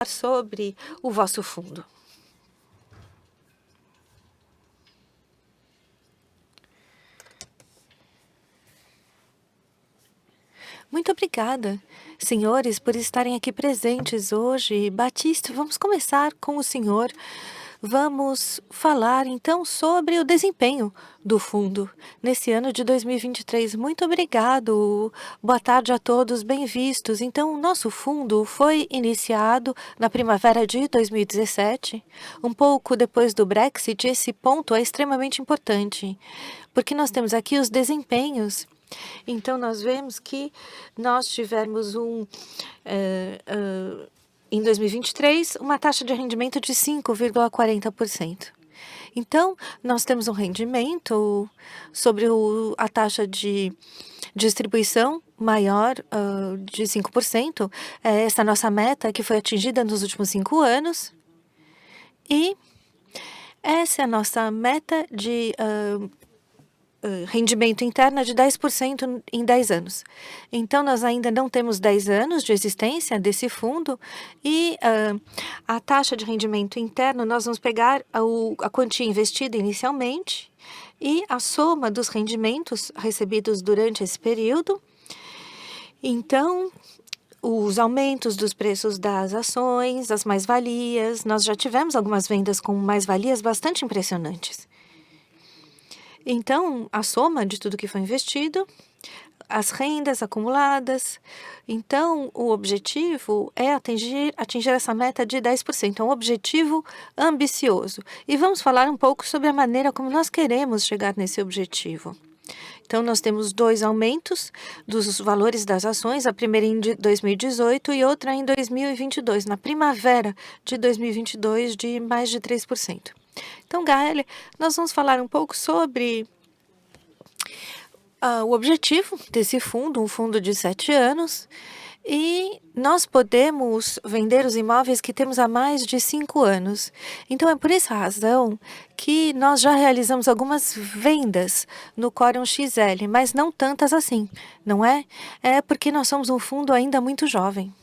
sobre o vosso fundo. Muito obrigada, senhores, por estarem aqui presentes hoje. Batista, vamos começar com o senhor. Vamos falar então sobre o desempenho do fundo nesse ano de 2023. Muito obrigado. Boa tarde a todos, bem-vistos. Então, o nosso fundo foi iniciado na primavera de 2017, um pouco depois do Brexit. Esse ponto é extremamente importante, porque nós temos aqui os desempenhos. Então, nós vemos que nós tivemos em 2023, uma taxa de rendimento de 5,40%. Então, nós temos um rendimento sobre a taxa de distribuição maior de 5%. Essa é a nossa meta que foi atingida nos últimos 5 anos. E essa é a nossa meta de rendimento interno de 10% em 10 anos. Então, nós ainda não temos 10 anos de existência desse fundo e a taxa de rendimento interno, nós vamos pegar a quantia investida inicialmente e a soma dos rendimentos recebidos durante esse período. Então, os aumentos dos preços das ações, as mais-valias, nós já tivemos algumas vendas com mais-valias bastante impressionantes. Então, a soma de tudo que foi investido, as rendas acumuladas. Então, o objetivo é atingir essa meta de 10%. É um objetivo ambicioso. E vamos falar um pouco sobre a maneira como nós queremos chegar nesse objetivo. Então, nós temos 2 aumentos dos valores das ações, a primeira em 2018 e outra em 2022, na primavera de 2022, de mais de 3%. Então, Gael, nós vamos falar um pouco sobre o objetivo desse fundo, um fundo de 7 anos, e nós podemos vender os imóveis que temos há mais de 5 anos. Então, é por essa razão que nós já realizamos algumas vendas no Quorum XL, mas não tantas assim, não é? É porque nós somos um fundo ainda muito jovem.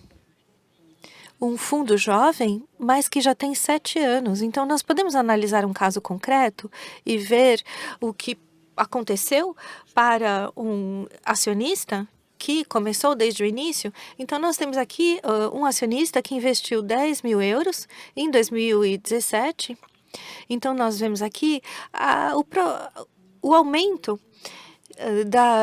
Um fundo jovem, mas que já tem 7 anos. Então, nós podemos analisar um caso concreto e ver o que aconteceu para um acionista que começou desde o início. Então, nós temos aqui um acionista que investiu 10 mil euros em 2017. Então, nós vemos aqui o aumento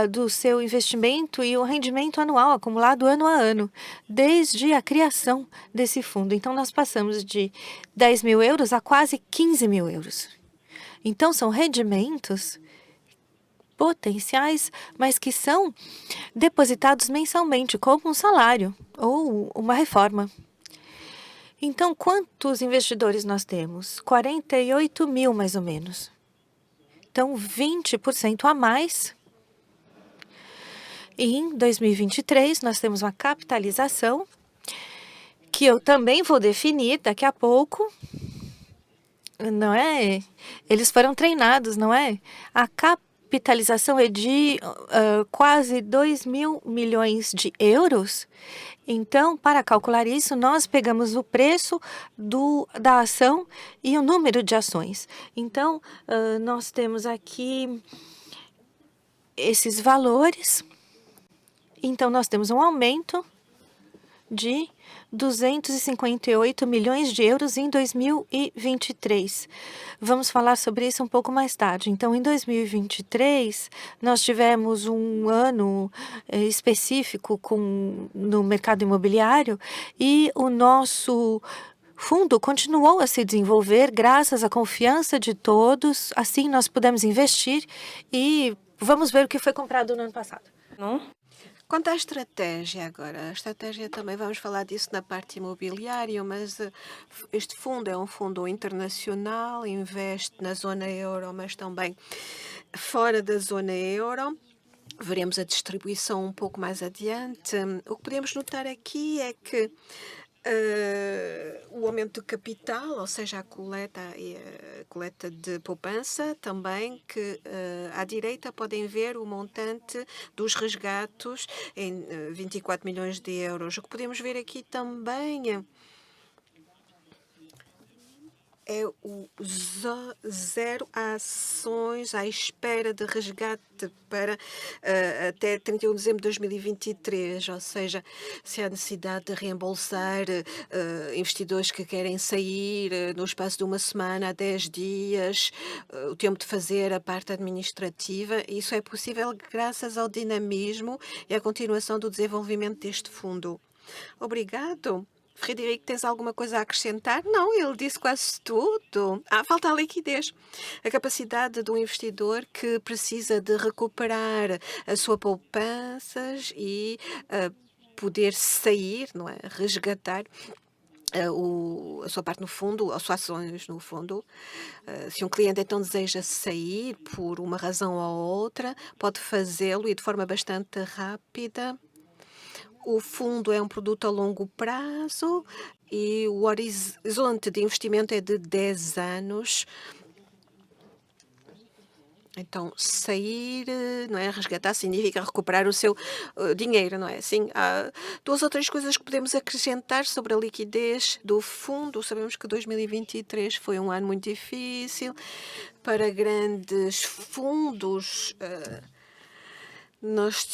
do seu investimento e o rendimento anual acumulado ano a ano, desde a criação desse fundo. Então, nós passamos de 10 mil euros a quase 15 mil euros. Então, são rendimentos potenciais, mas que são depositados mensalmente, como um salário ou uma reforma. Então, quantos investidores nós temos? 48 mil, mais ou menos. Então, 20% a mais. E em 2023, nós temos uma capitalização que eu também vou definir daqui a pouco, não é? Eles foram treinados, não é? A capitalização é de quase 2 mil milhões de euros. Então, para calcular isso, nós pegamos o preço da ação e o número de ações. Então, nós temos aqui esses valores. Então, nós temos um aumento de 258 milhões de euros em 2023. Vamos falar sobre isso um pouco mais tarde. Então, em 2023, nós tivemos um ano específico no mercado imobiliário e o nosso fundo continuou a se desenvolver graças à confiança de todos. Assim, nós pudemos investir e vamos ver o que foi comprado no ano passado. Não? Quanto à estratégia agora, a estratégia também vamos falar disso na parte imobiliária, mas este fundo é um fundo internacional, investe na zona euro, mas também fora da zona euro. Veremos a distribuição um pouco mais adiante. O que podemos notar aqui é que o aumento do capital, ou seja, a coleta de poupança, também que à direita podem ver o montante dos resgates em 24 milhões de euros. O que podemos ver aqui também é o zero ações à espera de resgate para até 31 de dezembro de 2023, ou seja, se há necessidade de reembolsar investidores que querem sair no espaço de uma semana a 10 dias, o tempo de fazer a parte administrativa, isso é possível graças ao dinamismo e à continuação do desenvolvimento deste fundo. Obrigado. Frederico, tens alguma coisa a acrescentar? Não, ele disse quase tudo. Falta a liquidez. A capacidade do investidor que precisa de recuperar a sua poupanças e poder sair, não é? Resgatar a sua parte no fundo, as suas ações no fundo. Se um cliente então deseja sair por uma razão ou outra, pode fazê-lo e de forma bastante rápida. O fundo é um produto a longo prazo e o horizonte de investimento é de 10 anos. Então, sair, não é? Resgatar significa recuperar o seu dinheiro, não é? Assim, há duas ou três coisas que podemos acrescentar sobre a liquidez do fundo. Sabemos que 2023 foi um ano muito difícil para grandes fundos. Nós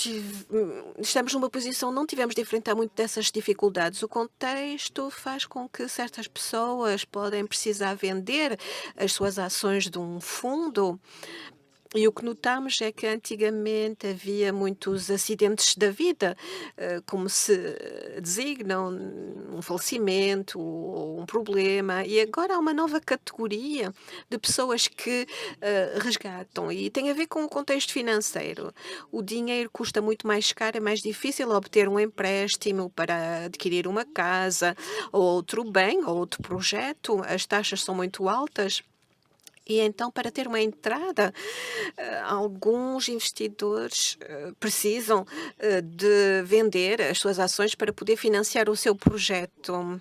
estamos numa posição, não tivemos de enfrentar muito dessas dificuldades. O contexto faz com que certas pessoas podem precisar vender as suas ações de um fundo. E o que notamos é que antigamente havia muitos acidentes da vida, como se designam um falecimento ou um problema, e agora há uma nova categoria de pessoas que resgatam, e tem a ver com o contexto financeiro. O dinheiro custa muito mais caro, é mais difícil obter um empréstimo para adquirir uma casa, ou outro bem, ou outro projeto, as taxas são muito altas. E então, para ter uma entrada, alguns investidores precisam de vender as suas ações para poder financiar o seu projeto.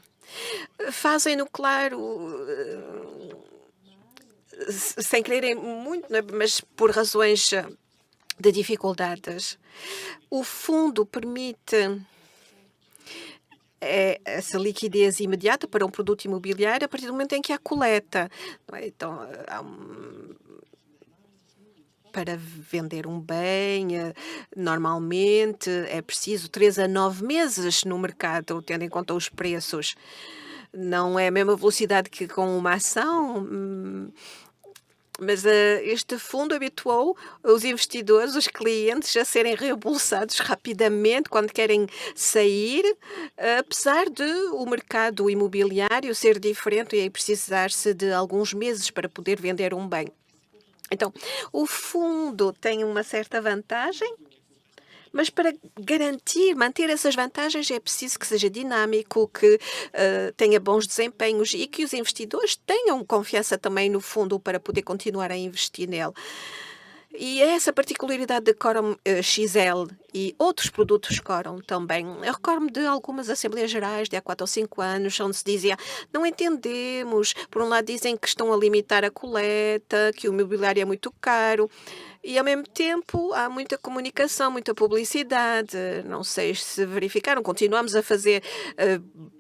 Fazem-no, claro, sem quererem muito, né, mas por razões de dificuldades. O fundo permite essa liquidez imediata para um produto imobiliário a partir do momento em que há coleta. Não é? Então, para vender um bem, normalmente é preciso 3 a 9 meses no mercado, tendo em conta os preços. Não é a mesma velocidade que com uma ação, mas este fundo habituou os investidores, os clientes, a serem reembolsados rapidamente quando querem sair, apesar de o mercado imobiliário ser diferente e precisar-se de alguns meses para poder vender um bem. Então, o fundo tem uma certa vantagem, mas para garantir, manter essas vantagens é preciso que seja dinâmico, que tenha bons desempenhos e que os investidores tenham confiança também no fundo para poder continuar a investir nele. E é essa particularidade de Quorum XL e outros produtos Quorum também. Eu recordo-me de algumas Assembleias Gerais de há 4 ou 5 anos, onde se dizia, não entendemos, por um lado dizem que estão a limitar a coleta, que o imobiliário é muito caro, e ao mesmo tempo há muita comunicação, muita publicidade. Não sei se verificaram, continuamos a fazer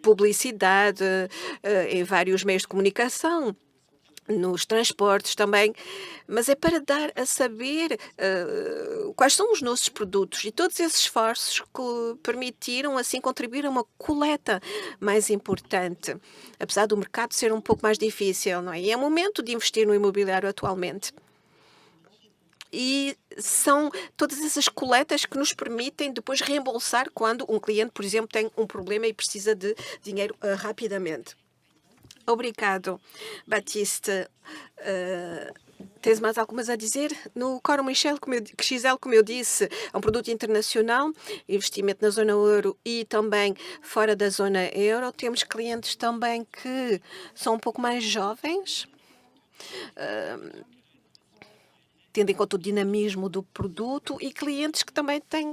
publicidade em vários meios de comunicação, nos transportes também, mas é para dar a saber quais são os nossos produtos, e todos esses esforços que permitiram assim contribuir a uma coleta mais importante, apesar do mercado ser um pouco mais difícil, não é? E é o momento de investir no imobiliário atualmente. E são todas essas coletas que nos permitem depois reembolsar quando um cliente, por exemplo, tem um problema e precisa de dinheiro rapidamente. Obrigado, Batista. Tens mais algumas a dizer? No Quorum XL, como eu disse, é um produto internacional, investimento na zona euro e também fora da zona euro. Temos clientes também que são um pouco mais jovens, tendo em conta o dinamismo do produto, e clientes que também têm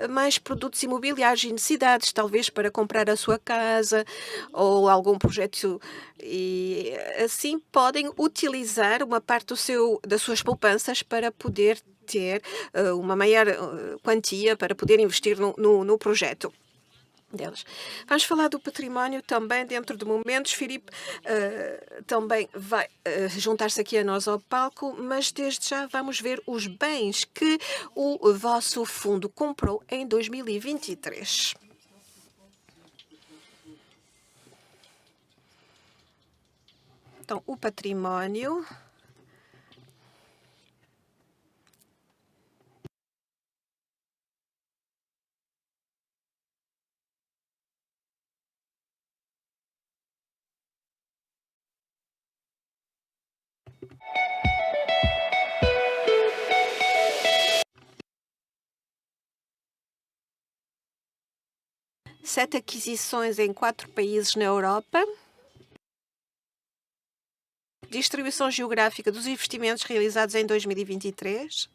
mais produtos imobiliários e necessidades, talvez para comprar a sua casa ou algum projeto, e assim podem utilizar uma parte das suas poupanças para poder ter uma maior quantia para poder investir no projeto. delas. Vamos falar do património também dentro de momentos. Filipe também vai juntar-se aqui a nós ao palco, mas desde já vamos ver os bens que o vosso fundo comprou em 2023. Então, o património. Sete aquisições em 4 países na Europa. Distribuição geográfica dos investimentos realizados em 2023.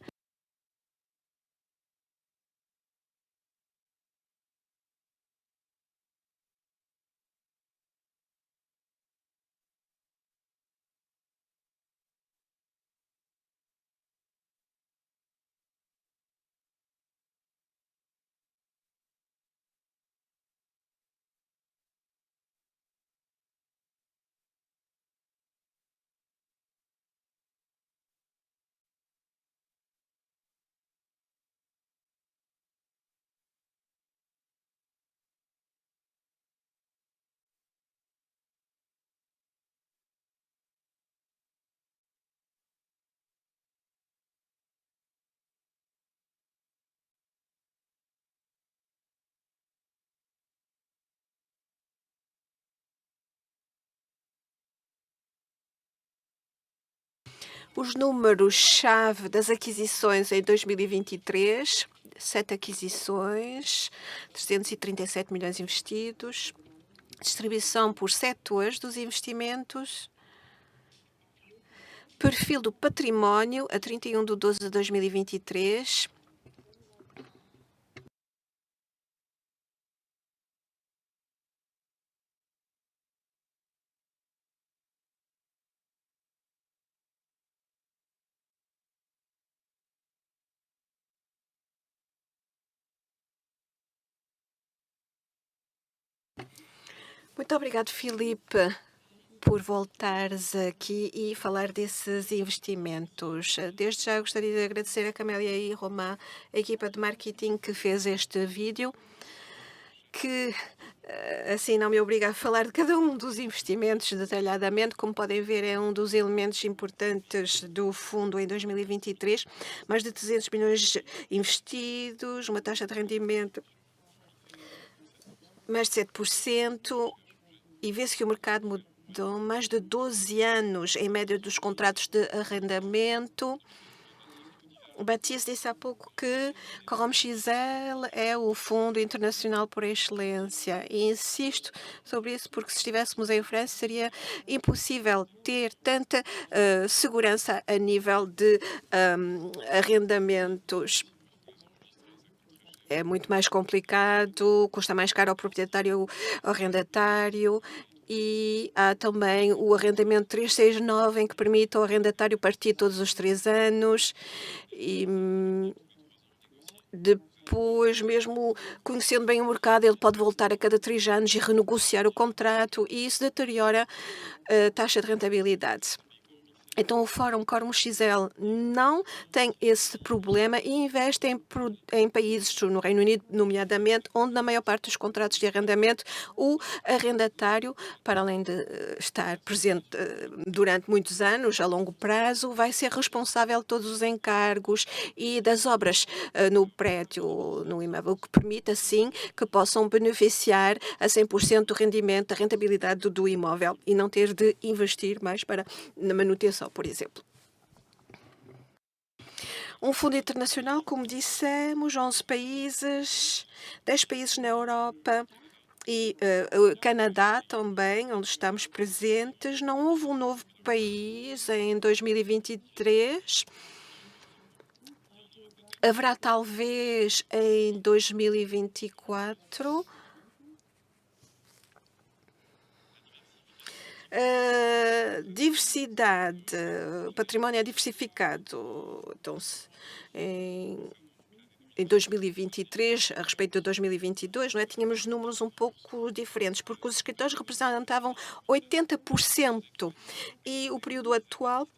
Os números-chave das aquisições em 2023, 7 aquisições, 337 milhões investidos, distribuição por setores dos investimentos, perfil do património a 31/12/2023, Muito obrigado, Filipe, por voltares aqui e falar desses investimentos. Desde já gostaria de agradecer a Camélia e Romã, a equipa de marketing que fez este vídeo, que assim não me obriga a falar de cada um dos investimentos detalhadamente. Como podem ver, é um dos elementos importantes do fundo em 2023. Mais de 300 milhões investidos, uma taxa de rendimento mais de 7%, e vê-se que o mercado mudou mais de 12 anos em média dos contratos de arrendamento. O Batiste disse há pouco que Corom XL é o fundo internacional por excelência. E insisto sobre isso porque se estivéssemos em França seria impossível ter tanta segurança a nível de arrendamentos. É muito mais complicado, custa mais caro ao proprietário, ao arrendatário. E há também o arrendamento 369, em que permite ao arrendatário partir todos os 3 anos. E depois, mesmo conhecendo bem o mercado, ele pode voltar a cada 3 anos e renegociar o contrato, e isso deteriora a taxa de rentabilidade. Então, o Fórum Corum XL não tem esse problema e investe em países, no Reino Unido, nomeadamente, onde na maior parte dos contratos de arrendamento, o arrendatário, para além de estar presente durante muitos anos, a longo prazo, vai ser responsável de todos os encargos e das obras no prédio, no imóvel, o que permite, assim, que possam beneficiar a 100% do rendimento, da rentabilidade do imóvel e não ter de investir mais na manutenção, por exemplo. Um fundo internacional, como dissemos, 11 países, 10 países na Europa e o Canadá também, onde estamos presentes. Não houve um novo país em 2023. Haverá talvez em 2024. Diversidade, o património é diversificado. Então, em 2023, a respeito de 2022, não é? Tínhamos números um pouco diferentes, porque os escritórios representavam 80% e o período atual,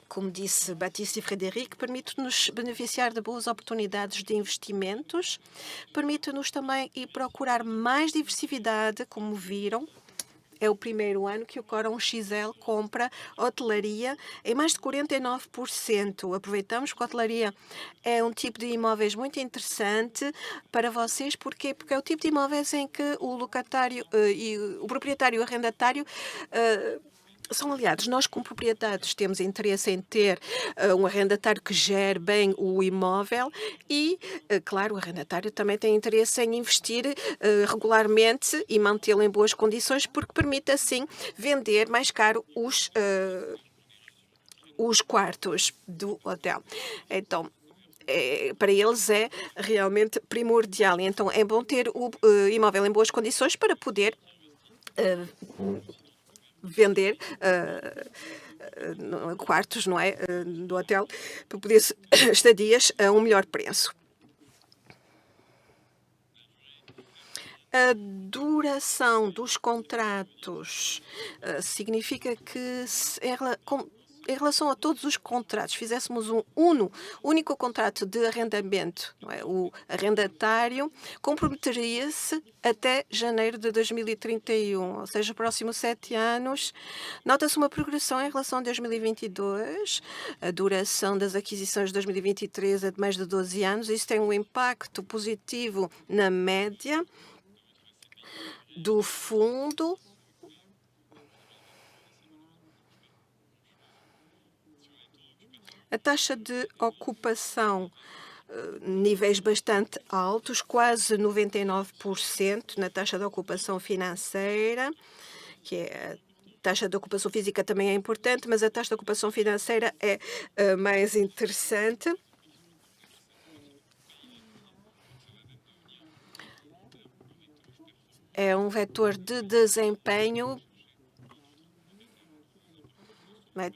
como disse Batiste e Frederic, permite-nos beneficiar de boas oportunidades de investimentos, permite-nos também ir procurar mais diversidade, como viram. É o primeiro ano que o Coron XL compra hotelaria em mais de 49%. Aproveitamos que a hotelaria é um tipo de imóveis muito interessante para vocês. Porquê? Porque é o tipo de imóveis em que o locatário e o proprietário e o arrendatário são aliados. Nós, como proprietários, temos interesse em ter um arrendatário que gere bem o imóvel e, claro, o arrendatário também tem interesse em investir regularmente e mantê-lo em boas condições, porque permite, assim, vender mais caro os quartos do hotel. Então, para eles é realmente primordial. Então, é bom ter o imóvel em boas condições para poder vender quartos, não é, do hotel, para poder estadias a um melhor preço. A duração dos contratos significa que em relação a todos os contratos, fizéssemos um único contrato de arrendamento, não é? O arrendatário comprometeria-se até janeiro de 2031, ou seja, os próximos 7 anos. Nota-se uma progressão em relação a 2022. A duração das aquisições de 2023 é de mais de 12 anos. Isso tem um impacto positivo na média do fundo. A taxa de ocupação, níveis bastante altos, quase 99% na taxa de ocupação financeira, que é a taxa de ocupação física também é importante, mas a taxa de ocupação financeira é mais interessante. É um vetor de desempenho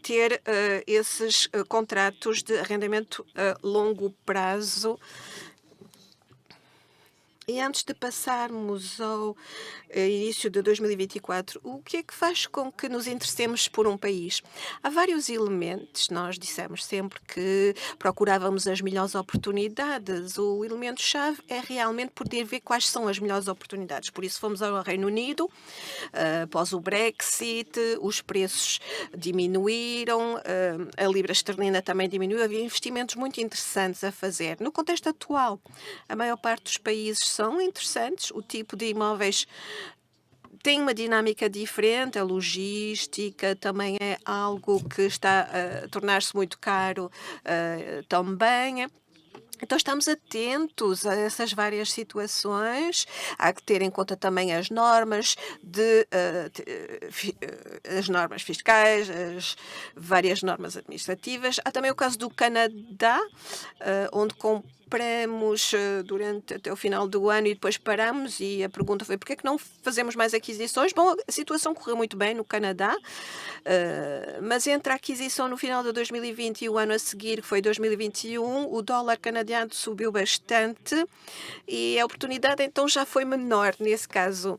ter esses contratos de arrendamento a longo prazo. E antes de passarmos ao início de 2024, o que é que faz com que nos interessemos por um país? Há vários elementos. Nós dissemos sempre que procurávamos as melhores oportunidades. O elemento-chave é realmente poder ver quais são as melhores oportunidades. Por isso fomos ao Reino Unido, após o Brexit, os preços diminuíram, a libra esterlina também diminuiu, havia investimentos muito interessantes a fazer. No contexto atual, a maior parte dos países são interessantes, o tipo de imóveis tem uma dinâmica diferente, a logística também é algo que está a tornar-se muito caro também. Então, estamos atentos a essas várias situações. Há que ter em conta também as normas as normas fiscais, as várias normas administrativas. Há também o caso do Canadá, onde compramos durante até o final do ano e depois paramos, e a pergunta foi: por que é que não fazemos mais aquisições? Bom, a situação correu muito bem no Canadá, mas entre a aquisição no final de 2020 e o ano a seguir, que foi 2021, o dólar canadiano subiu bastante e a oportunidade então já foi menor nesse caso.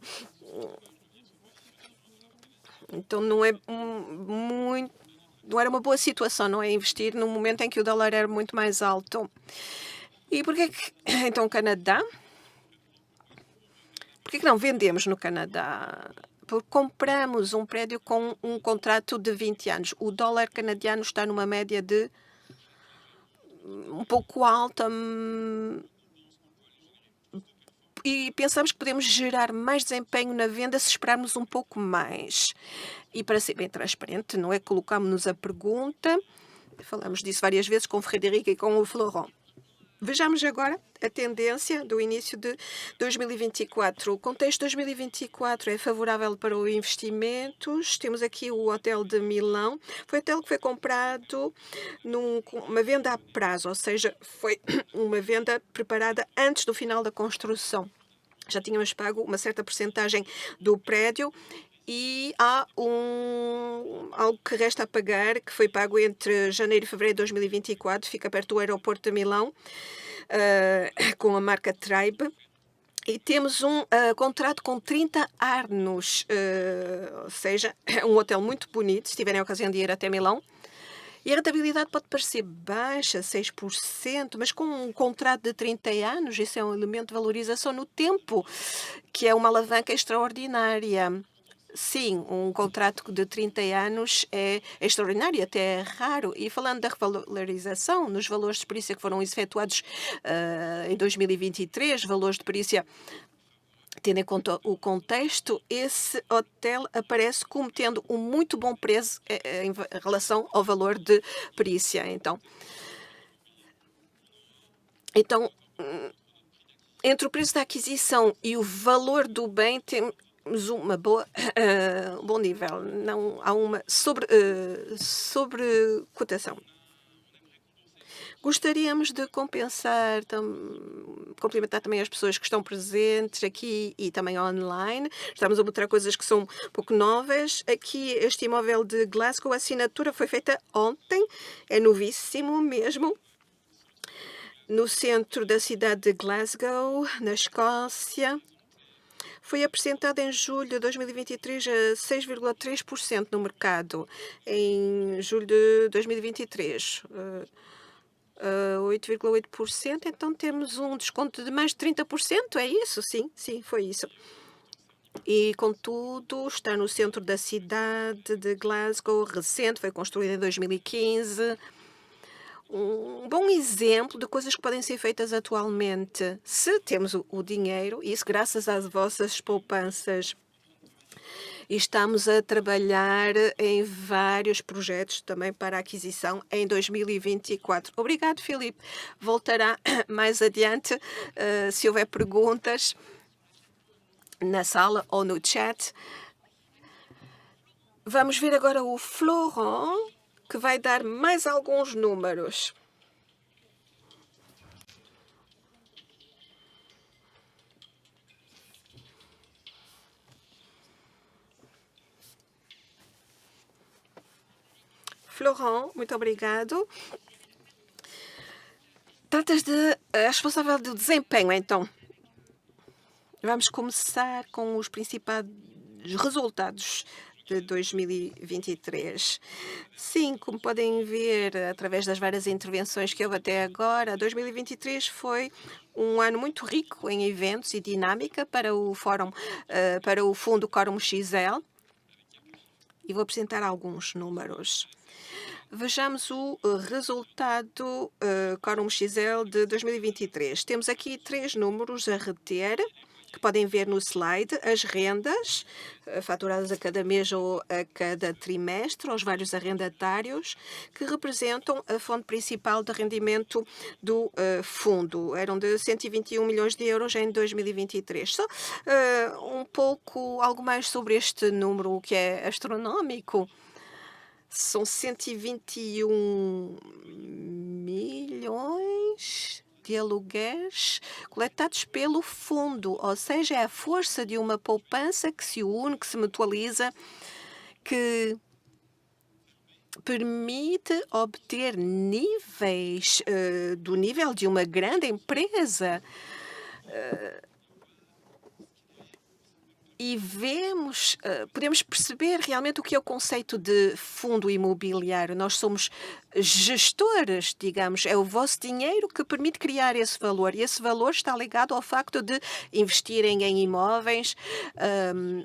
Então não é muito, não era uma boa situação, não é, investir no momento em que o dólar era muito mais alto. E porquê que então o Canadá? Porquê que não vendemos no Canadá? Porque compramos um prédio com um contrato de 20 anos. O dólar canadiano está numa média de um pouco alta, e pensamos que podemos gerar mais desempenho na venda se esperarmos um pouco mais. E para ser bem transparente, não é? Colocámos-nos a pergunta, falamos disso várias vezes com o Frederic e com o Florent. Vejamos agora a tendência do início de 2024. O contexto de 2024 é favorável para os investimentos. Temos aqui o Hotel de Milão. Foi um hotel que foi comprado numa venda a prazo, ou seja, foi uma venda preparada antes do final da construção. Já tínhamos pago uma certa percentagem do prédio e há algo que resta a pagar, que foi pago entre janeiro e fevereiro de 2024, fica perto do aeroporto de Milão, com a marca Tribe. E temos um contrato com 30 anos, ou seja, é um hotel muito bonito, se tiverem a ocasião de ir até Milão. E a rentabilidade pode parecer baixa, 6%, mas com um contrato de 30 anos, isso é um elemento de valorização no tempo, que é uma alavanca extraordinária. Sim, um contrato de 30 anos é extraordinário, até é raro. E falando da revalorização, nos valores de perícia que foram efetuados em 2023, valores de perícia tendo em conta o contexto, esse hotel aparece como tendo um muito bom preço em relação ao valor de perícia. Então, entre o preço da aquisição e o valor do bem, temos um bom nível. Não há uma sobrecotação. Gostaríamos de cumprimentar também as pessoas que estão presentes aqui e também online. Estamos a mostrar coisas que são um pouco novas. Aqui, este imóvel de Glasgow, a assinatura foi feita ontem, é novíssimo mesmo, no centro da cidade de Glasgow, na Escócia. Foi apresentado em julho de 2023 a 6,3% no mercado. Em julho de 2023. 8,8%, então temos um desconto de mais de 30%, é isso? Sim, foi isso. E, contudo, está no centro da cidade de Glasgow, recente, foi construído em 2015. Um bom exemplo de coisas que podem ser feitas atualmente, se temos o dinheiro, isso graças às vossas poupanças. E estamos a trabalhar em vários projetos também para aquisição em 2024. Obrigado, Filipe. Voltará mais adiante se houver perguntas na sala ou no chat. Vamos ver agora o Florent, que vai dar mais alguns números. Florent, muito obrigado. Trata-se de responsável do desempenho, então. Vamos começar com os principais resultados de 2023. Sim, como podem ver através das várias intervenções que houve até agora, 2023 foi um ano muito rico em eventos e dinâmica para o fórum, para o Fundo Quorum XL. E vou apresentar alguns números. Vejamos o resultado Quorum XL de 2023. Temos aqui 3 números a reter, que podem ver no slide. As rendas, faturadas a cada mês ou a cada trimestre, aos vários arrendatários, que representam a fonte principal de rendimento do fundo. Eram de 121 milhões de euros em 2023. Só algo mais sobre este número, que é astronómico. São 121 milhões de aluguéis coletados pelo fundo, ou seja, é a força de uma poupança que se une, que se mutualiza, que permite obter níveis do nível de uma grande empresa. E podemos perceber realmente o que é o conceito de fundo imobiliário. Nós somos gestores, digamos, é o vosso dinheiro que permite criar esse valor. E esse valor está ligado ao facto de investirem em imóveis,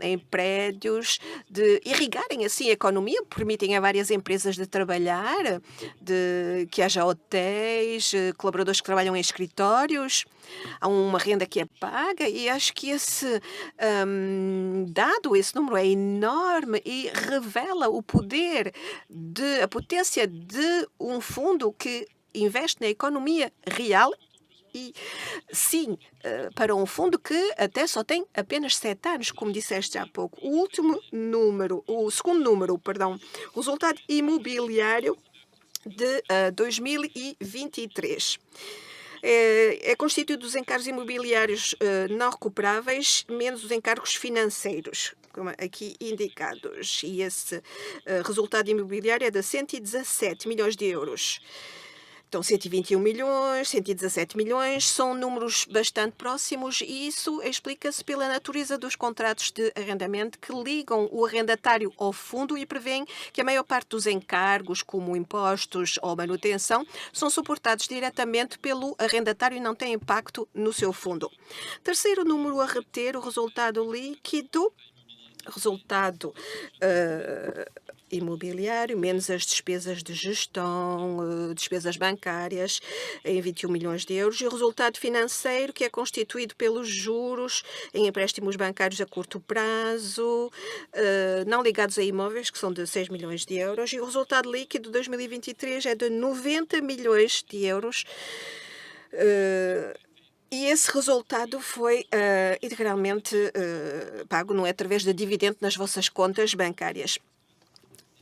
em prédios, de irrigarem assim a economia, permitem a várias empresas de trabalhar, que haja hotéis, colaboradores que trabalham em escritórios. Há uma renda que é paga e acho que esse número é enorme e revela o poder, a potência de um fundo que investe na economia real e, sim, para um fundo que até só tem apenas 7 anos, como disseste há pouco. O segundo número, o resultado imobiliário de 2023. É constituído dos encargos imobiliários não recuperáveis, menos os encargos financeiros. aqui indicados. E esse resultado imobiliário é de 117 milhões de euros. Então, 121 milhões, 117 milhões, são números bastante próximos e isso explica-se pela natureza dos contratos de arrendamento que ligam o arrendatário ao fundo e prevêem que a maior parte dos encargos, como impostos ou manutenção, são suportados diretamente pelo arrendatário e não têm impacto no seu fundo. Terceiro número a reter, o resultado líquido. Resultado imobiliário, menos as despesas de gestão, despesas bancárias, em 21 milhões de euros, e o resultado financeiro, que é constituído pelos juros em empréstimos bancários a curto prazo, não ligados a imóveis, que são de 6 milhões de euros, e o resultado líquido de 2023 é de 90 milhões de euros. E esse resultado foi integralmente pago, não é, através de dividendo nas vossas contas bancárias.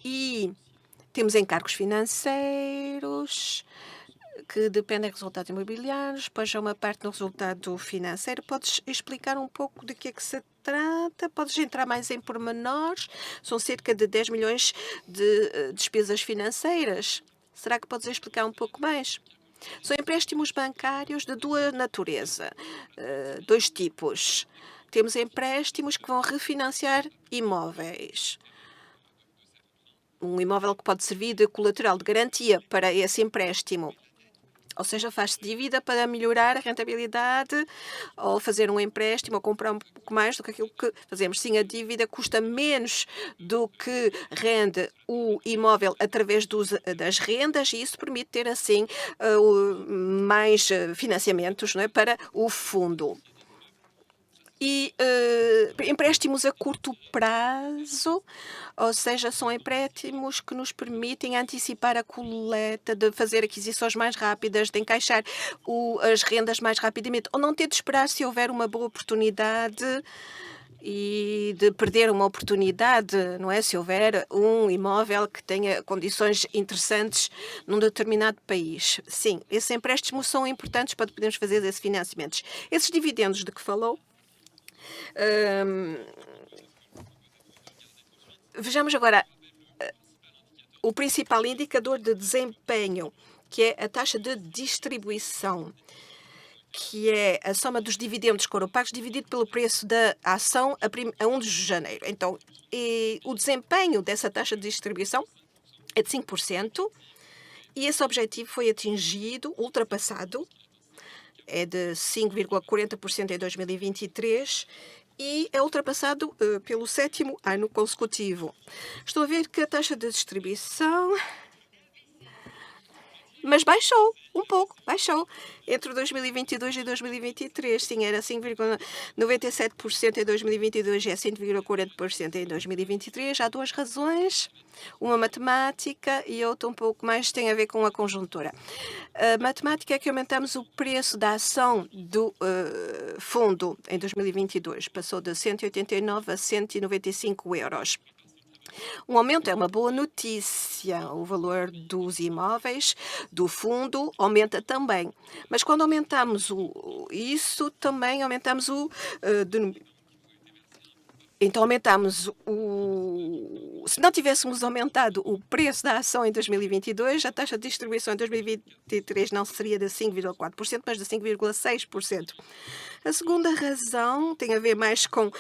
E temos encargos financeiros que dependem de resultados imobiliários, depois há uma parte no resultado financeiro. Podes explicar um pouco de que é que se trata? Podes entrar mais em pormenores? São cerca de 10 milhões de despesas financeiras. Será que podes explicar um pouco mais? São empréstimos bancários de duas natureza, dois tipos. Temos empréstimos que vão refinanciar imóveis. Um imóvel que pode servir de colateral de garantia para esse empréstimo. Ou seja, faz-se dívida para melhorar a rentabilidade ou fazer um empréstimo ou comprar um pouco mais do que aquilo que fazemos. Sim, a dívida custa menos do que rende o imóvel através das rendas e isso permite ter, assim, mais financiamentos, não é, para o fundo. E empréstimos a curto prazo, ou seja, são empréstimos que nos permitem antecipar a coleta, de fazer aquisições mais rápidas, de encaixar as rendas mais rapidamente, ou não ter de esperar se houver uma boa oportunidade e de perder uma oportunidade, não é? Se houver um imóvel que tenha condições interessantes num determinado país. Sim, esses empréstimos são importantes para podermos fazer esses financiamentos. Esses dividendos de que falou, vejamos agora o principal indicador de desempenho, que é a taxa de distribuição, que é a soma dos dividendos que foram pagos dividido pelo preço da ação a 1 de janeiro. Então, o desempenho dessa taxa de distribuição é de 5% e esse objetivo foi atingido, ultrapassado, é de 5,40% em 2023 e é ultrapassado pelo 7º ano consecutivo. Estou a ver que a taxa de distribuição... Mas baixou um pouco, baixou. Entre 2022 e 2023, sim, era 5,97% em 2022 e é 5,40% em 2023. Há duas razões, uma matemática e outra um pouco mais tem a ver com a conjuntura. A matemática é que aumentamos o preço da ação do fundo em 2022, passou de 189 a 195 euros. Um aumento é uma boa notícia. O valor dos imóveis do fundo aumenta também. Mas quando aumentamos isso, também aumentamos então aumentamos se não tivéssemos aumentado o preço da ação em 2022, a taxa de distribuição em 2023 não seria de 5,4%, mas de 5,6%. A segunda razão tem a ver mais com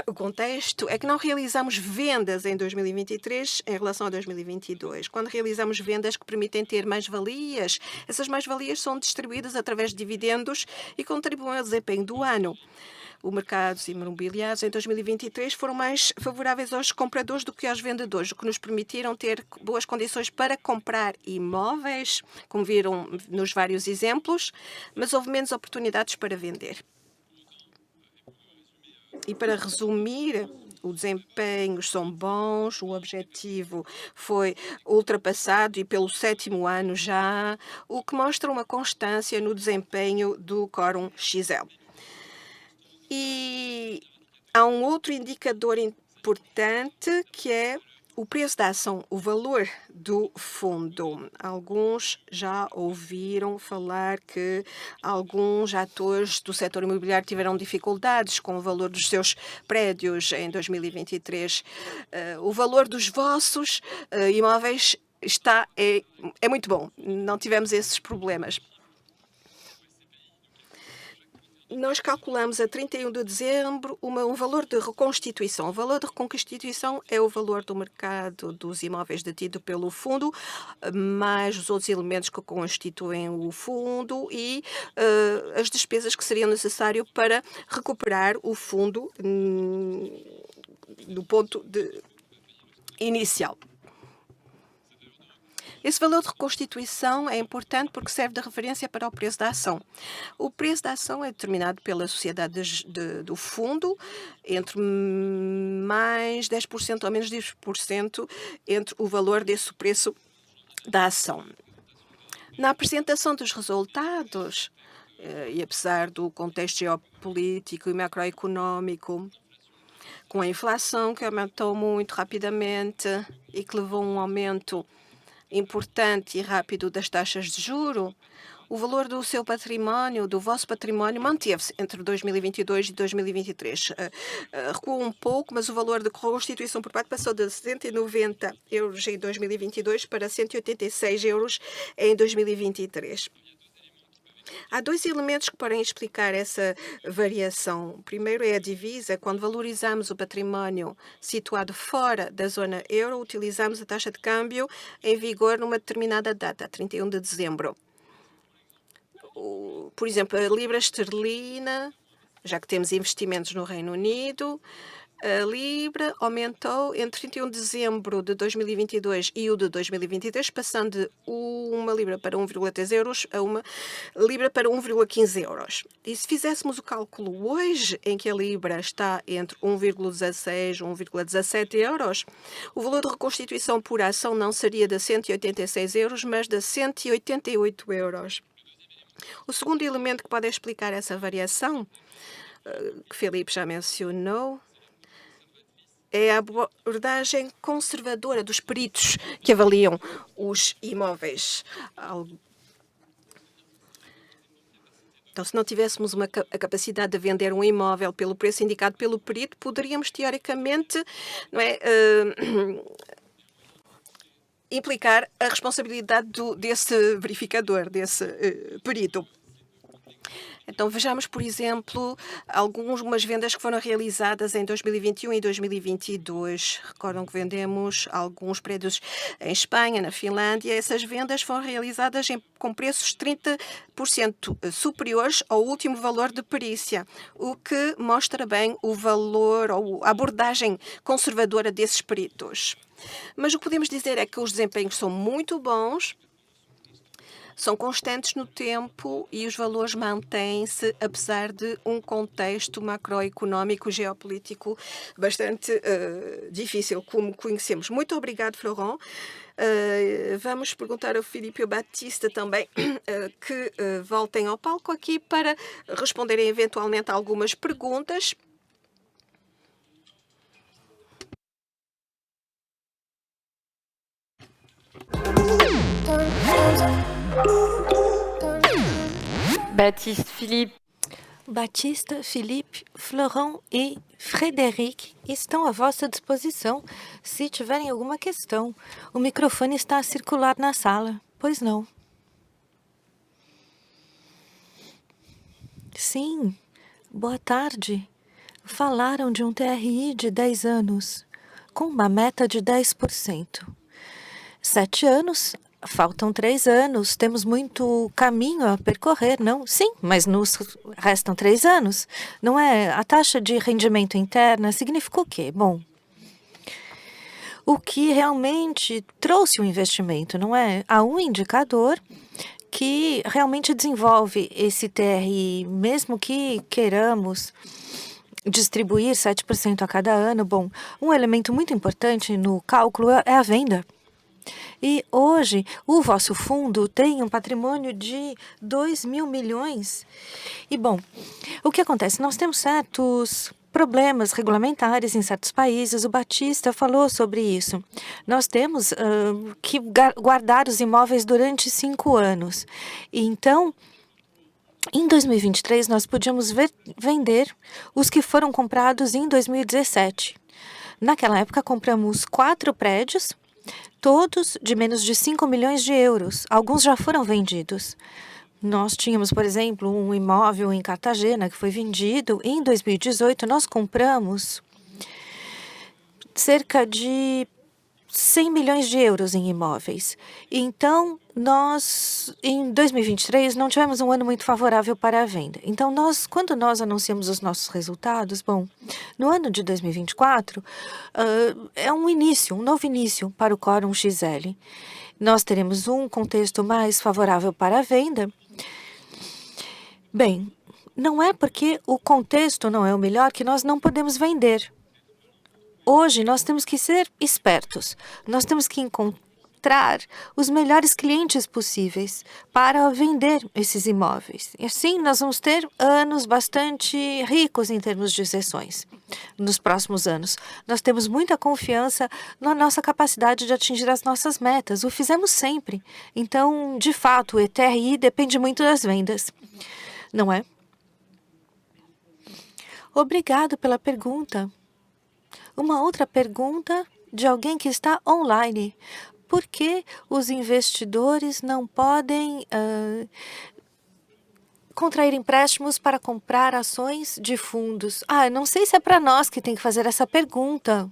o contexto, é que não realizamos vendas em 2023 em relação a 2022. Quando realizamos vendas que permitem ter mais-valias, essas mais-valias são distribuídas através de dividendos e contribuem ao desempenho do ano. Os mercados imobiliários em 2023 foram mais favoráveis aos compradores do que aos vendedores, o que nos permitiram ter boas condições para comprar imóveis, como viram nos vários exemplos, mas houve menos oportunidades para vender. E para resumir, os desempenhos são bons, o objetivo foi ultrapassado e pelo 7º ano já, o que mostra uma constância no desempenho do Quorum XL. E há um outro indicador importante que é O preço da ação, o valor do fundo. Alguns já ouviram falar que alguns atores do setor imobiliário tiveram dificuldades com o valor dos seus prédios em 2023. O valor dos vossos imóveis é muito bom. Não tivemos esses problemas. Nós calculamos a 31 de dezembro um valor de reconstituição. O valor de reconstituição é o valor do mercado dos imóveis detido pelo fundo, mais os outros elementos que constituem o fundo e as despesas que seriam necessárias para recuperar o fundo do ponto inicial. Esse valor de reconstituição é importante porque serve de referência para o preço da ação. O preço da ação é determinado pela sociedade do fundo entre mais 10% ou menos 10% entre o valor desse preço da ação. Na apresentação dos resultados, e apesar do contexto geopolítico e macroeconômico, com a inflação que aumentou muito rapidamente e que levou a um aumento importante e rápido das taxas de juro, o valor do seu património, do vosso património, manteve-se entre 2022 e 2023. Recuou um pouco, mas o valor de reconstituição por parte passou de 190 euros em 2022 para 186 euros em 2023. Há dois elementos que podem explicar essa variação. O primeiro é a divisa. Quando valorizamos o património situado fora da zona euro, utilizamos a taxa de câmbio em vigor numa determinada data, 31 de dezembro. Por exemplo, a libra esterlina, já que temos investimentos no Reino Unido, a libra aumentou entre 31 de dezembro de 2022 e o de 2023, passando de uma libra para 1,3 euros a uma libra para 1,15 euros. E se fizéssemos o cálculo hoje, em que a libra está entre 1,16 e 1,17 euros, o valor de reconstituição por ação não seria de 186 euros, mas de 188 euros. O segundo elemento que pode explicar essa variação, que Filipe já mencionou, é a abordagem conservadora dos peritos que avaliam os imóveis. Então, se não tivéssemos a capacidade de vender um imóvel pelo preço indicado pelo perito, poderíamos, teoricamente, implicar a responsabilidade desse verificador, desse perito. Então, vejamos, por exemplo, algumas vendas que foram realizadas em 2021 e 2022. Recordam que vendemos alguns prédios em Espanha, na Finlândia. Essas vendas foram realizadas com preços 30% superiores ao último valor de perícia, o que mostra bem o valor ou a abordagem conservadora desses peritos. Mas o que podemos dizer é que os desempenhos são muito bons, são constantes no tempo e os valores mantêm-se apesar de um contexto macroeconómico geopolítico bastante difícil, como conhecemos. Muito obrigado, Florent. Vamos perguntar ao Filipe e ao Batista também que voltem ao palco aqui para responderem eventualmente a algumas perguntas. Batista, Filipe, Florent e Frederic estão à vossa disposição se tiverem alguma questão. O microfone está a circular na sala, pois não? Sim, boa tarde. Falaram de um TRI de 10 anos, com uma meta de 10%. 7 anos, faltam 3 anos, temos muito caminho a percorrer, não? Sim, mas nos restam 3 anos. Não é? A taxa de rendimento interna significou o quê? Bom, o que realmente trouxe o investimento, não é? Há um indicador que realmente desenvolve esse TRI, mesmo que queiramos distribuir 7% a cada ano. Bom, um elemento muito importante no cálculo é a venda. E hoje o vosso fundo tem um patrimônio de 2 mil milhões. E bom, o que acontece? Nós temos certos problemas regulamentares em certos países. O Batista falou sobre isso. Nós temos que guardar os imóveis durante 5 anos. E então, em 2023, nós podíamos vender os que foram comprados em 2017. Naquela época, compramos 4 prédios, todos de menos de 5 milhões de euros. Alguns já foram vendidos. Nós tínhamos, por exemplo, um imóvel em Cartagena que foi vendido. Em 2018, nós compramos cerca de 100 milhões de euros em imóveis. Então, nós, em 2023, não tivemos um ano muito favorável para a venda. Então, quando nós anunciamos os nossos resultados, bom, no ano de 2024, é um novo início para o Quorum XL. Nós teremos um contexto mais favorável para a venda. Bem, não é porque o contexto não é o melhor que nós não podemos vender. Hoje, nós temos que ser espertos. Nós temos que encontrar os melhores clientes possíveis para vender esses imóveis. E assim, nós vamos ter anos bastante ricos em termos de sessões nos próximos anos. Nós temos muita confiança na nossa capacidade de atingir as nossas metas. O fizemos sempre. Então, de fato, o ETRI depende muito das vendas. Não é? Obrigado pela pergunta. Uma outra pergunta de alguém que está online. Por que os investidores não podem contrair empréstimos para comprar ações de fundos? Não sei se é para nós que tem que fazer essa pergunta.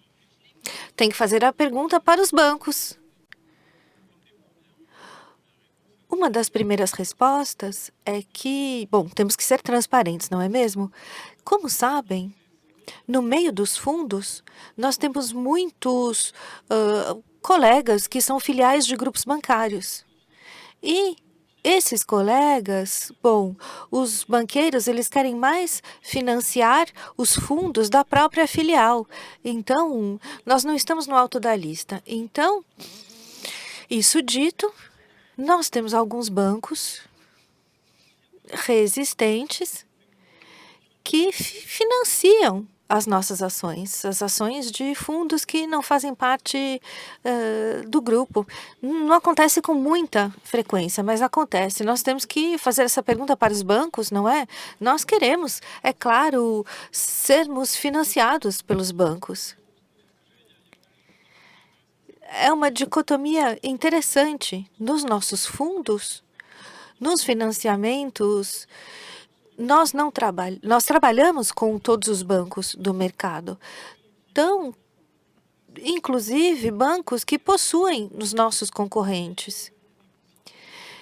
Tem que fazer a pergunta para os bancos. Uma das primeiras respostas é que, bom, temos que ser transparentes, não é mesmo? Como sabem, no meio dos fundos, nós temos muitos colegas que são filiais de grupos bancários. E esses colegas, bom, os banqueiros, eles querem mais financiar os fundos da própria filial. Então, nós não estamos no alto da lista. Então, isso dito, nós temos alguns bancos resistentes que financiam as nossas ações, as ações de fundos que não fazem parte do grupo. Não acontece com muita frequência, mas acontece. Nós temos que fazer essa pergunta para os bancos, não é? Nós queremos, é claro, sermos financiados pelos bancos. É uma dicotomia interessante. Nos nossos fundos, nos financiamentos, nós trabalhamos com todos os bancos do mercado. Então, inclusive bancos que possuem os nossos concorrentes.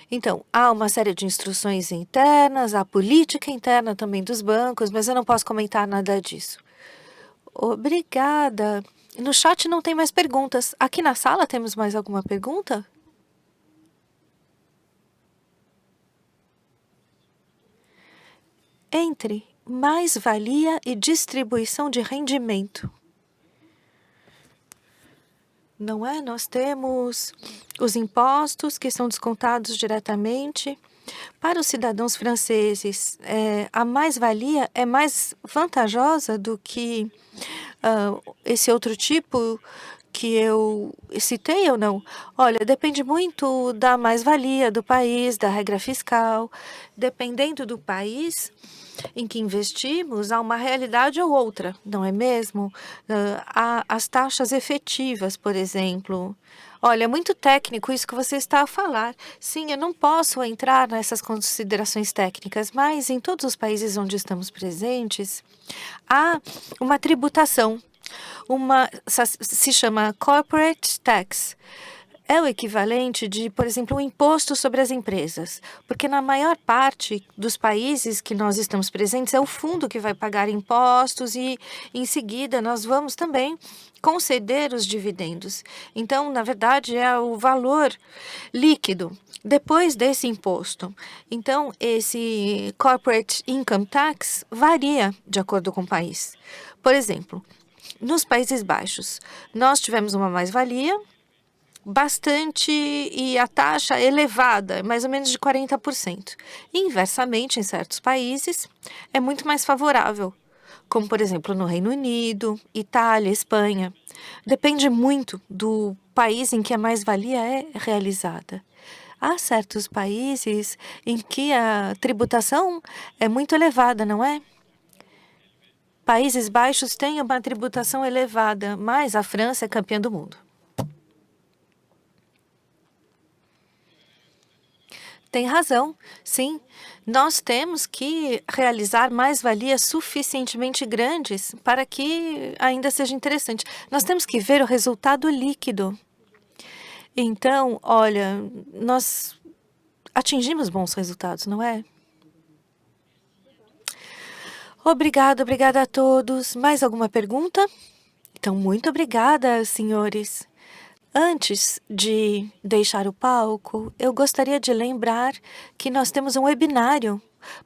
Então, há uma série de instruções internas, há política interna também dos bancos, mas eu não posso comentar nada disso. Obrigada. No chat não tem mais perguntas. Aqui na sala temos mais alguma pergunta? Entre mais-valia e distribuição de rendimento. Não é? Nós temos os impostos que são descontados diretamente. Para os cidadãos franceses, a mais-valia é mais vantajosa do que esse outro tipo que eu citei ou não? Olha, depende muito da mais-valia do país, da regra fiscal. Dependendo do país em que investimos, há uma realidade ou outra, não é mesmo? Há as taxas efetivas, por exemplo. Olha, é muito técnico isso que você está a falar. Sim, eu não posso entrar nessas considerações técnicas, mas em todos os países onde estamos presentes, há uma tributação. Se chama corporate tax. É o equivalente de, por exemplo, um imposto sobre as empresas, porque na maior parte dos países que nós estamos presentes é o fundo que vai pagar impostos e, em seguida, nós vamos também conceder os dividendos. Então, na verdade, é o valor líquido depois desse imposto. Então, esse corporate income tax varia de acordo com o país. Por exemplo, nos Países Baixos, nós tivemos uma mais-valia bastante e a taxa elevada, mais ou menos de 40%. Inversamente, em certos países, é muito mais favorável, como, por exemplo, no Reino Unido, Itália, Espanha. Depende muito do país em que a mais-valia é realizada. Há certos países em que a tributação é muito elevada, não é? Países Baixos têm uma tributação elevada, mas a França é campeã do mundo. Tem razão, sim. Nós temos que realizar mais-valias suficientemente grandes para que ainda seja interessante. Nós temos que ver o resultado líquido. Então, olha, nós atingimos bons resultados, não é? Obrigada a todos. Mais alguma pergunta? Então, muito obrigada, senhores. Antes de deixar o palco, eu gostaria de lembrar que nós temos um webinário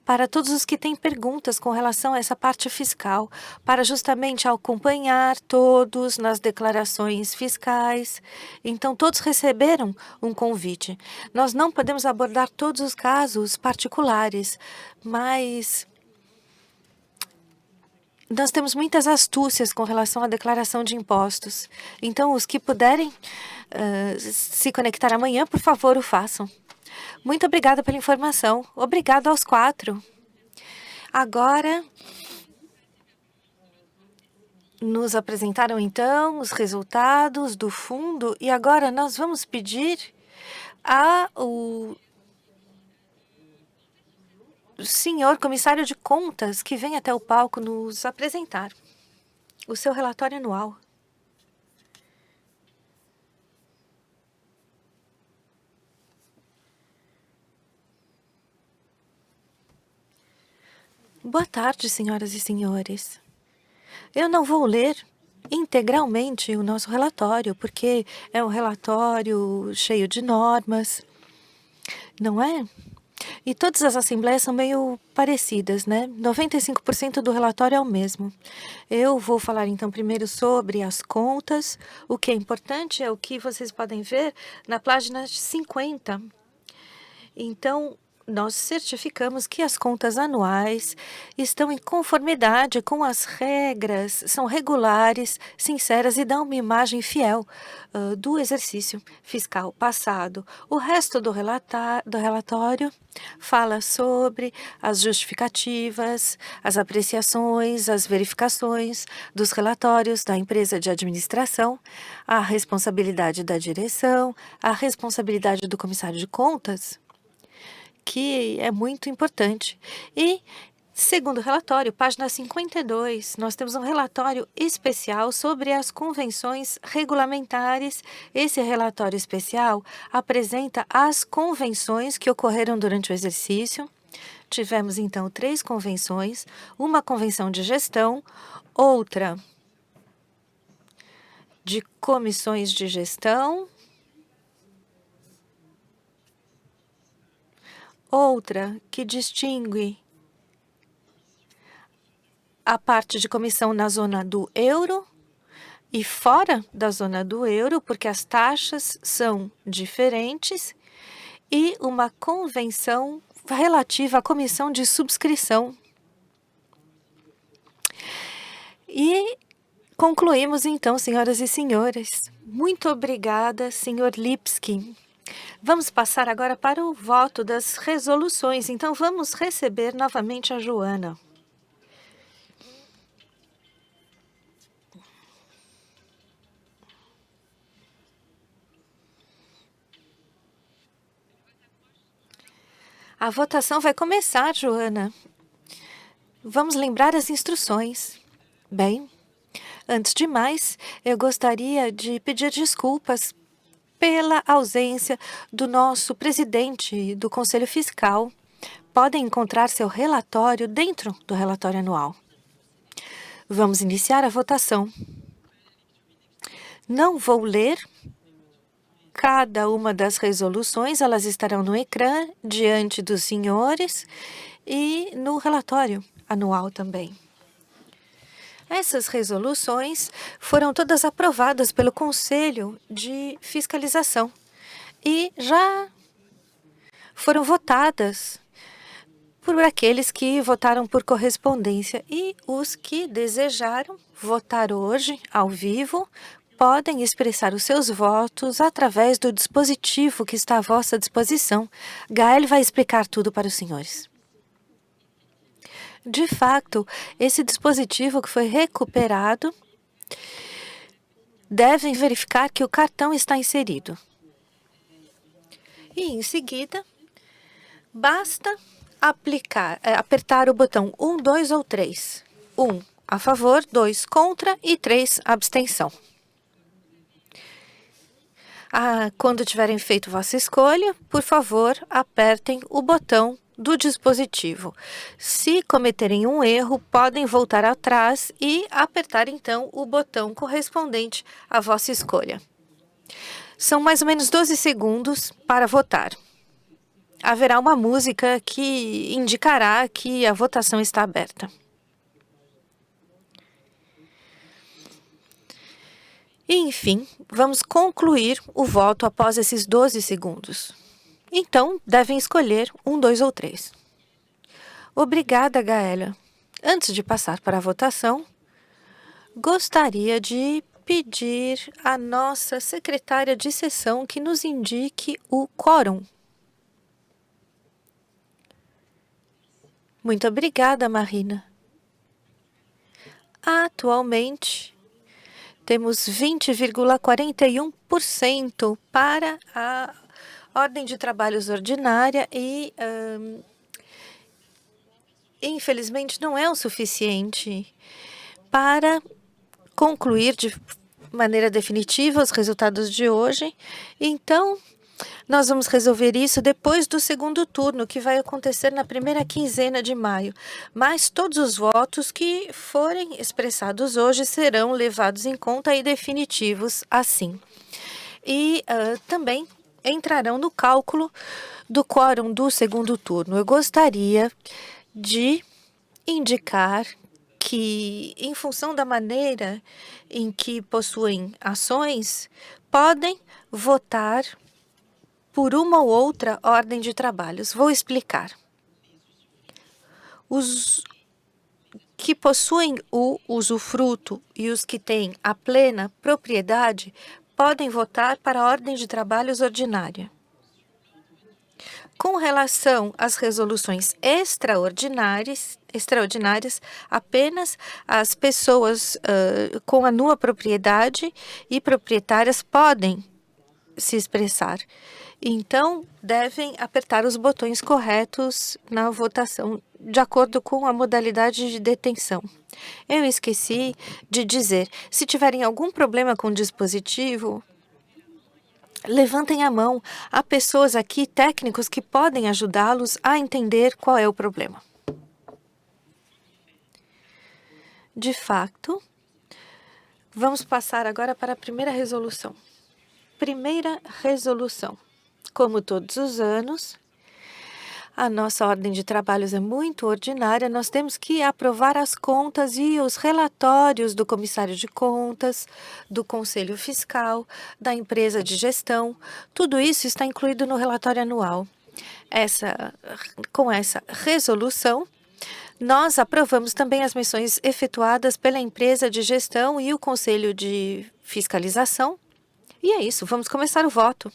para todos os que têm perguntas com relação a essa parte fiscal, para justamente acompanhar todos nas declarações fiscais. Então, todos receberam um convite. Nós não podemos abordar todos os casos particulares, mas nós temos muitas astúcias com relação à declaração de impostos. Então, os que puderem se conectar amanhã, por favor, o façam. Muito obrigada pela informação. Obrigado aos 4. Agora, nos apresentaram, então, os resultados do fundo. E agora nós vamos pedir ao senhor comissário de contas que vem até o palco nos apresentar o seu relatório anual. Boa tarde, senhoras e senhores. Eu não vou ler integralmente o nosso relatório, porque é um relatório cheio de normas, não é? E todas as assembleias são meio parecidas, né? 95% do relatório é o mesmo. Eu vou falar então primeiro sobre as contas. O que é importante é o que vocês podem ver na página 50. Então, nós certificamos que as contas anuais estão em conformidade com as regras, são regulares, sinceras e dão uma imagem fiel do exercício fiscal passado. O resto do relatório fala sobre as justificativas, as apreciações, as verificações dos relatórios da empresa de administração, a responsabilidade da direção, a responsabilidade do comissário de contas, que é muito importante. E, segundo o relatório, página 52, nós temos um relatório especial sobre as convenções regulamentares. Esse relatório especial apresenta as convenções que ocorreram durante o exercício. Tivemos, então, 3 convenções, uma convenção de gestão, outra de comissões de gestão, outra que distingue a parte de comissão na zona do euro e fora da zona do euro, porque as taxas são diferentes, e uma convenção relativa à comissão de subscrição. E concluímos então, senhoras e senhores. Muito obrigada, senhor Lipski. Vamos passar agora para o voto das resoluções. Então, vamos receber novamente a Joana. A votação vai começar, Joana. Vamos lembrar as instruções. Bem, antes de mais, eu gostaria de pedir desculpas pela ausência do nosso presidente do Conselho Fiscal. Podem encontrar seu relatório dentro do relatório anual. Vamos iniciar a votação. Não vou ler cada uma das resoluções, elas estarão no ecrã diante dos senhores e no relatório anual também. Essas resoluções foram todas aprovadas pelo Conselho de Fiscalização e já foram votadas por aqueles que votaram por correspondência. E os que desejaram votar hoje, ao vivo, podem expressar os seus votos através do dispositivo que está à vossa disposição. Gael vai explicar tudo para os senhores. De fato, esse dispositivo que foi recuperado, devem verificar que o cartão está inserido. E, em seguida, basta apertar o botão 1, 2 ou 3. 1 a favor, 2 contra e 3 abstenção. Quando tiverem feito vossa escolha, por favor, apertem o botão do dispositivo. Se cometerem um erro, podem voltar atrás e apertar então o botão correspondente à vossa escolha. São mais ou menos 12 segundos para votar. Haverá uma música que indicará que a votação está aberta. E, enfim, vamos concluir o voto após esses 12 segundos. Então, devem escolher 1, 2 ou 3. Obrigada, Gaélia. Antes de passar para a votação, gostaria de pedir à nossa secretária de sessão que nos indique o quórum. Muito obrigada, Marina. Atualmente, temos 20,41% para a ordem de trabalhos ordinária e, infelizmente, não é o suficiente para concluir de maneira definitiva os resultados de hoje. Então, nós vamos resolver isso depois do segundo turno, que vai acontecer na primeira quinzena de maio. Mas todos os votos que forem expressados hoje serão levados em conta e definitivos assim. E também entrarão no cálculo do quórum do segundo turno. Eu gostaria de indicar que, em função da maneira em que possuem ações, podem votar por uma ou outra ordem de trabalhos. Vou explicar. Os que possuem o usufruto e os que têm a plena propriedade podem votar para a ordem de trabalhos ordinária. Com relação às resoluções extraordinárias, apenas as pessoas com a nua propriedade e proprietárias podem se expressar. Então, devem apertar os botões corretos na votação, de acordo com a modalidade de detenção. Eu esqueci de dizer, se tiverem algum problema com o dispositivo, levantem a mão. Há pessoas aqui, técnicos, que podem ajudá-los a entender qual é o problema. De fato, vamos passar agora para a primeira resolução. Primeira resolução. Como todos os anos, a nossa ordem de trabalhos é muito ordinária. Nós temos que aprovar as contas e os relatórios do comissário de contas, do conselho fiscal, da empresa de gestão. Tudo isso está incluído no relatório anual. Com essa resolução, nós aprovamos também as missões efetuadas pela empresa de gestão e o conselho de fiscalização. E é isso, vamos começar o voto.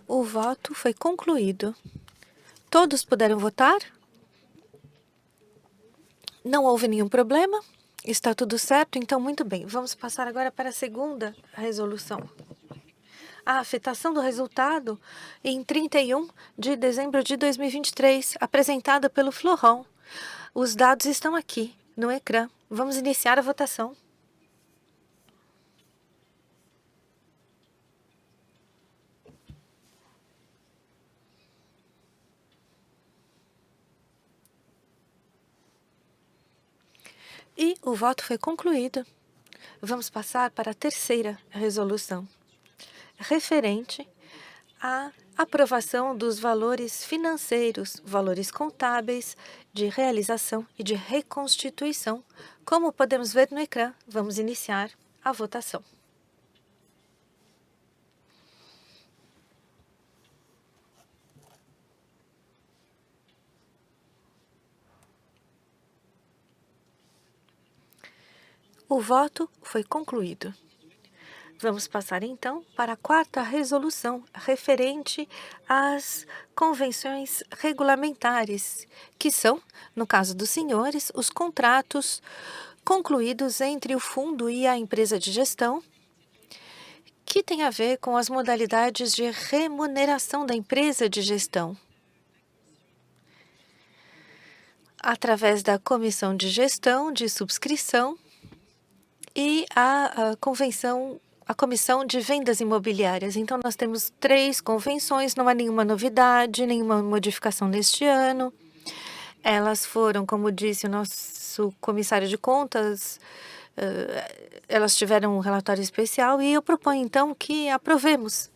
O voto foi concluído. Todos puderam votar? Não houve nenhum problema? Está tudo certo? Então, muito bem. Vamos passar agora para a segunda resolução. A afetação do resultado em 31 de dezembro de 2023, apresentada pelo Florent. Os dados estão aqui no ecrã. Vamos iniciar a votação. E o voto foi concluído. Vamos passar para a terceira resolução, referente à aprovação dos valores financeiros, valores contábeis, de realização e de reconstituição. Como podemos ver no ecrã, vamos iniciar a votação. O voto foi concluído. Vamos passar então para a quarta resolução, referente às convenções regulamentares, que são, no caso dos senhores, os contratos concluídos entre o fundo e a empresa de gestão, que tem a ver com as modalidades de remuneração da empresa de gestão, através da comissão de gestão de subscrição e a comissão de vendas imobiliárias. Então, nós temos 3 convenções, não há nenhuma novidade, nenhuma modificação neste ano. Elas foram, como disse o nosso comissário de contas, elas tiveram um relatório especial e eu proponho, então, que aprovemos.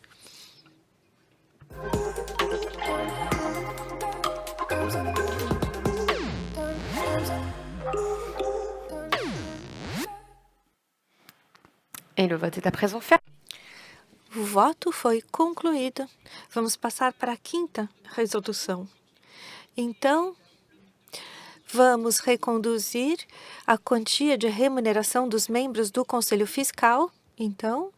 Et le vote est à présent fermé. O voto foi concluído. Vamos passar para a quinta resolução. Então, vamos reconduzir a quantia de remuneração dos membros do Conselho Fiscal. Então,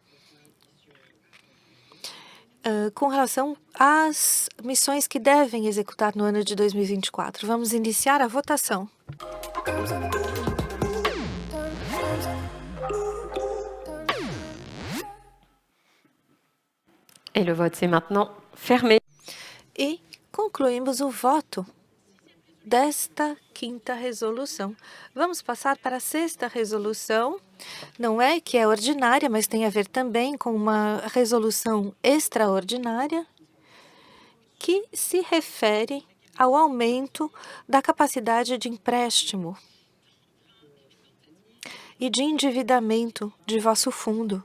com relação às missões que devem executar no ano de 2024. Vamos iniciar a votação. Et le vote est maintenant fermé. E concluímos o voto desta quinta resolução. Vamos passar para a sexta resolução, não é que é ordinária, mas tem a ver também com uma resolução extraordinária que se refere ao aumento da capacidade de empréstimo e de endividamento de vosso fundo,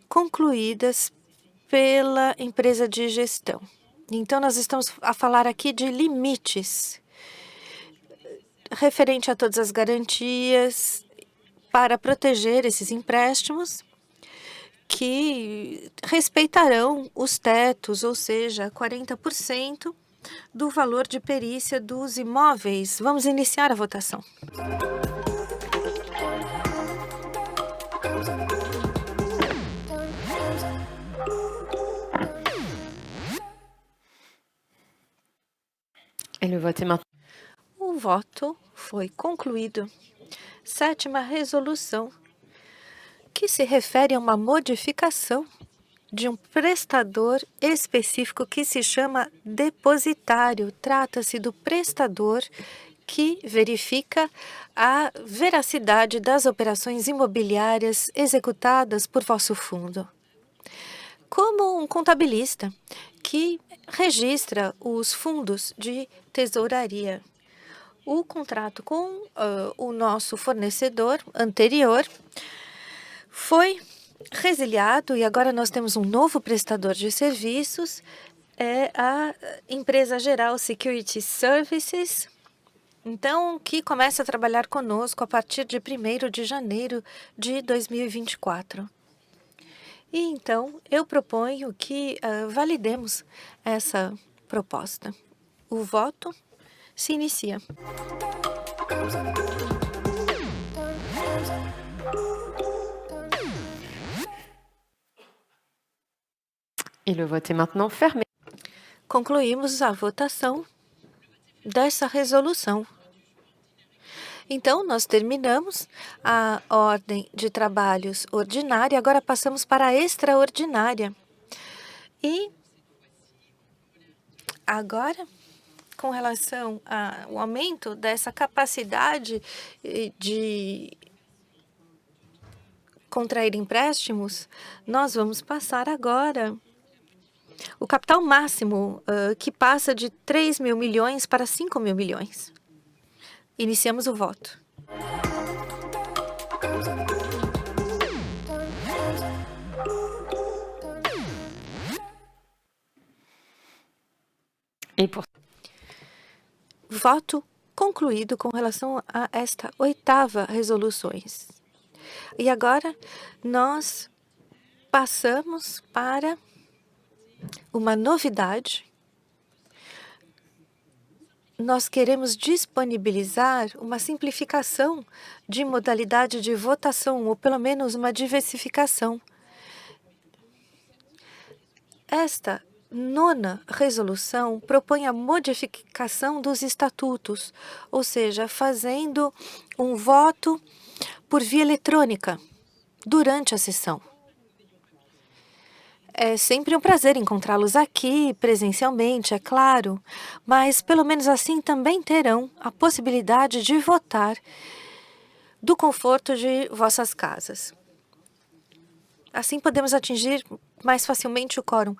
concluídas pela empresa de gestão. Então, nós estamos a falar aqui de limites referente a todas as garantias para proteger esses empréstimos que respeitarão os tetos, ou seja, 40% do valor de perícia dos imóveis. Vamos iniciar a votação. Et le vote est maintenant. O voto foi concluído. Sétima resolução, que se refere a uma modificação de um prestador específico que se chama depositário. Trata-se do prestador que verifica a veracidade das operações imobiliárias executadas por vosso fundo. Como um contabilista que registra os fundos de tesouraria. O contrato com o nosso fornecedor anterior foi resiliado e agora nós temos um novo prestador de serviços, é a empresa geral Security Services, então, que começa a trabalhar conosco a partir de 1º de janeiro de 2024. E então, eu proponho que validemos essa proposta. O voto se inicia. Et le vote est maintenant fermé. Concluímos a votação dessa resolução. Então, nós terminamos a ordem de trabalhos ordinária, agora passamos para a extraordinária. E agora, com relação ao aumento dessa capacidade de contrair empréstimos, nós vamos passar agora o capital máximo, que passa de 3 mil milhões para 5 mil milhões. Iniciamos o voto. Et pour Voto concluído com relação a esta 8ª resoluções. E agora nós passamos para uma novidade. Nós queremos disponibilizar uma simplificação de modalidade de votação, ou pelo menos uma diversificação. Esta 9ª resolução propõe a modificação dos estatutos, ou seja, fazendo um voto por via eletrônica durante a sessão. É sempre um prazer encontrá-los aqui presencialmente, é claro, mas pelo menos assim também terão a possibilidade de votar do conforto de vossas casas. Assim podemos atingir mais facilmente o quórum.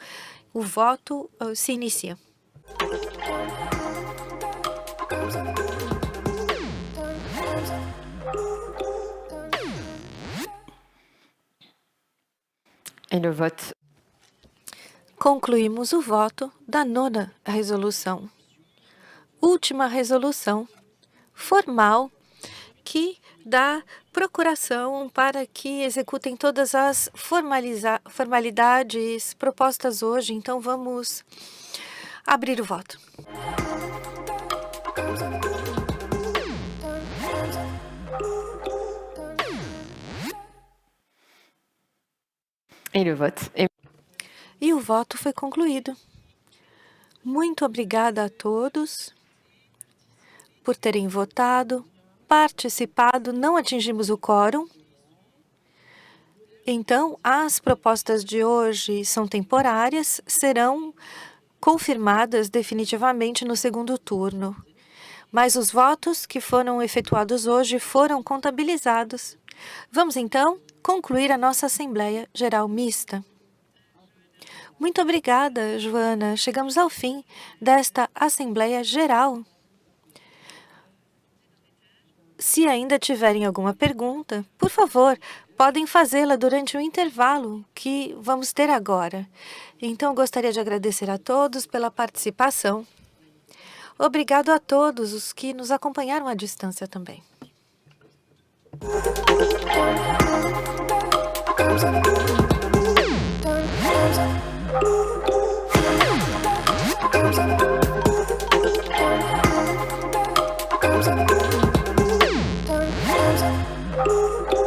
O voto se inicia. et le vote. Concluímos o voto da 9ª resolução. Última resolução formal que dá procuração para que executem todas as formalidades propostas hoje. Então, vamos abrir o voto. Et le vote est... E o voto foi concluído. Muito obrigada a todos por terem votado, participado. Não atingimos o quórum. Então, as propostas de hoje são temporárias, serão confirmadas definitivamente no segundo turno. Mas os votos que foram efetuados hoje foram contabilizados. Vamos, então, concluir a nossa Assembleia Geral Mista. Muito obrigada, Joana. Chegamos ao fim desta Assembleia Geral. Se ainda tiverem alguma pergunta, por favor, podem fazê-la durante o intervalo que vamos ter agora. Então, gostaria de agradecer a todos pela participação. Obrigado a todos os que nos acompanharam à distância também. Thank you.